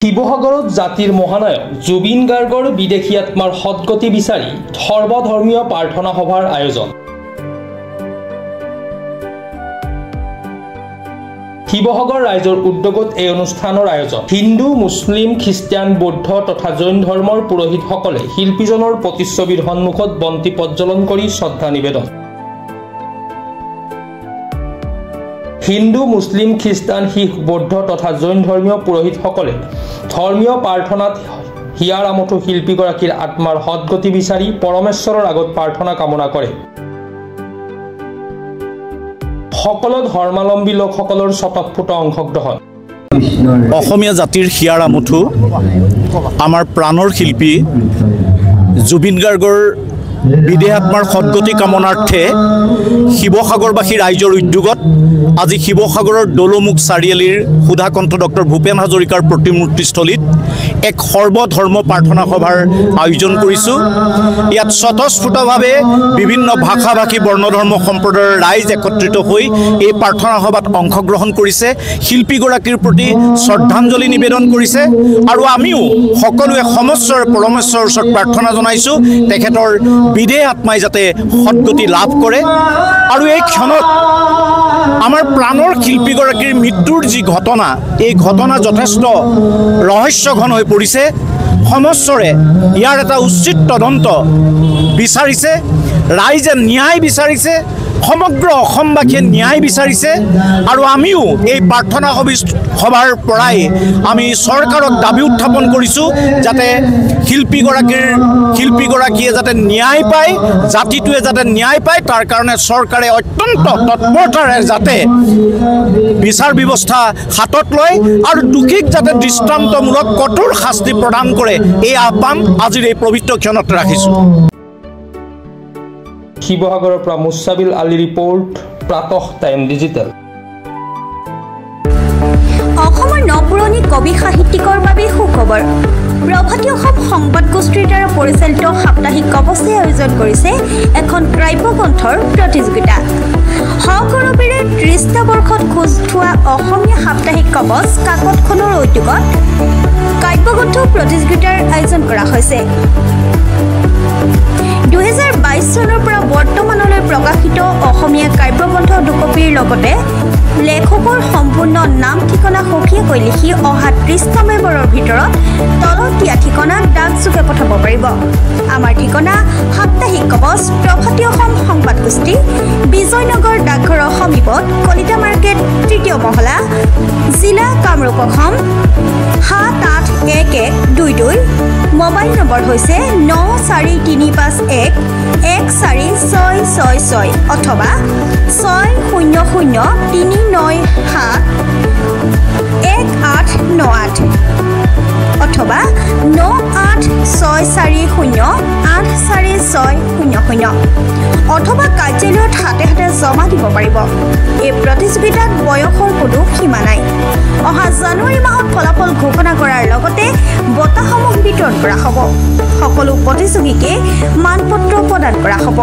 শিৱসাগৰত জাতিৰ মহানায়ক জুবিন গাৰ্গৰ বিদেশী আত্মাৰ সৎগতি বিচাৰি সৰ্বধৰ্মীয় প্ৰাৰ্থনা সভাৰ আয়োজন। শিৱসাগৰ ৰাইজৰ উদ্যোগত এই অনুষ্ঠানৰ আয়োজন। হিন্দু, মুছলিম, খ্ৰীষ্টিয়ান, বৌদ্ধ তথা জৈন ধৰ্মৰ পুৰোহিতসকলে শিল্পীজনৰ প্ৰতিচ্ছবিৰ সন্মুখত বন্তি প্ৰজ্বলন কৰি শ্ৰদ্ধা নিবেদন। হিন্দু, মুছলিম, খ্ৰীষ্টান, শিখ, বৌদ্ধ তথা জৈন ধৰ্মীয় পুৰোহিতসকলে ধৰ্মীয় প্ৰাৰ্থনাত হিয়াৰ আমঠু শিল্পীগৰাকীৰ আত্মাৰ সৎগতি বিচাৰি পৰমেশ্বৰৰ আগত প্ৰাৰ্থনা কামনা কৰে। সকলো ধৰ্মাৱলম্বী লোকসকলৰ স্বতঃস্ফূৰ্ত অংশগ্ৰহণ। অসমীয়া জাতিৰ হিয়াৰ আমঠু আমাৰ প্ৰাণৰ শিল্পী জুবিন গাৰ্গৰ বিদেহ আত্মাৰ সৎগতি কামনাৰ্থে শিৱসাগৰবাসী ৰাইজৰ উদ্যোগত আজি শিৱসাগৰৰ দৌলমুখ চাৰিআলিৰ সুধাকণ্ঠ ডক্টৰ ভূপেন হাজৰিকাৰ প্ৰতিমূৰ্তিস্থলীত এক সৰ্বধৰ্ম প্ৰাৰ্থনা সভাৰ আয়োজন কৰিছোঁ। ইয়াত স্বতঃস্ফূৰ্তভাৱে বিভিন্ন ভাষা ভাষী বৰ্ণধৰ্ম সম্প্ৰদায়ৰ ৰাইজ একত্ৰিত হৈ এই প্ৰাৰ্থনা সভাত অংশগ্ৰহণ কৰিছে, শিল্পীগৰাকীৰ প্ৰতি শ্ৰদ্ধাঞ্জলি নিবেদন কৰিছে। আৰু আমিও সকলোৱে সমস্যৰ পৰমেশ্বৰৰ ওচৰত প্ৰাৰ্থনা জনাইছোঁ তেখেতৰ বিদেহ আত্মাই যাতে সৎগতি লাভ কৰে। আৰু এই ক্ষণত আমাৰ প্ৰাণৰ শিল্পীগৰাকীৰ মৃত্যুৰ যি ঘটনা, এই ঘটনা যথেষ্ট ৰহস্যঘন হৈ পৰিছে। সমস্যৰে ইয়াৰ এটা উচিত তদন্ত বিচাৰিছে, ৰাইজে ন্যায় বিচাৰিছে, সমগ্ৰ অসমবাসীয়ে ন্যায় বিচাৰিছে। আৰু আমিও এই প্ৰাৰ্থনা সভাৰ পৰাই আমি চৰকাৰক দাবী উত্থাপন কৰিছোঁ যাতে শিল্পীগৰাকীয়ে যাতে ন্যায় পায়, জাতিটোৱে যাতে ন্যায় পায়, তাৰ কাৰণে চৰকাৰে অত্যন্ত তৎপৰতাৰে যাতে বিচাৰ ব্যৱস্থা হাতত লয় আৰু দোষীক যাতে দৃষ্টান্তমূলক কঠোৰ শাস্তি প্ৰদান কৰে, এই আহ্বান আজিৰ এই পবিত্ৰ ক্ষণত ৰাখিছোঁ। শিৱসাগৰৰ পৰা মুছাবিল আলী ৰিপৰ্ট, প্ৰাতঃ টাইম ডিজিটেল। অসমৰ নপুৰণি কবি সাহিত্যিকৰ বাবে সুখবৰ। প্ৰভাতী অসম সংবাদ গোষ্ঠীৰ দ্বাৰা পৰিচালিত সাপ্তাহিক কবচে আয়োজন কৰিছে এখন কাব্যগ্ৰন্থৰ প্ৰতিযোগিতা। সগৌৰৱেৰে ৩০টা বৰ্ষত খোজ থোৱা অসমীয়া সাপ্তাহিক কবচ কাকতখনৰ উদ্যোগত কাব্যগ্ৰন্থ প্ৰতিযোগিতাৰ আয়োজন কৰা হৈছে। ২০২২ চনৰ পৰা বৰ্তমানলৈ প্ৰকাশিত অসমীয়া কাব্যগ্ৰন্থ দুকপিৰ লগতে লেখকৰ সম্পূৰ্ণ নাম ঠিকনা সখীয়াকৈ লিখি অহা ৩০ নৱেম্বৰৰ ভিতৰত তলত দিয়া ঠিকনাত ডাকযোগে পঠাব পাৰিব। আমাৰ ঠিকনা সাপ্তাহিক কবচ, প্ৰভাতী অসম সংবাদ গোষ্ঠী, বিজয়নগৰ ডাকঘৰৰ সমীপত, কলিতা মাৰ্কেট, ৩য় মহলা, জিলা কামৰূপ অসম ৭৮১১২২। মোবাইল নম্বৰ হৈছে ৯৪৩৫১১৪৬৬৬ অথবা ৬০৩৯৭1898 অথবা ৯৮৬৪০৮৪৬০০ অথবা কাৰ্যালয়ত হাতে হাতে জমা দিব পাৰিব। এই প্ৰতিযোগিতাত বয়সৰ কোনো সীমা নাই। অহা জানুৱাৰী মাহত ফলাফল ঘোষণা কৰাৰ লগতে বঁটাসমূহ বিতৰণ কৰা হ'ব। সকলো প্ৰতিযোগীকে মানপত্ৰ প্ৰদান কৰা হ'ব।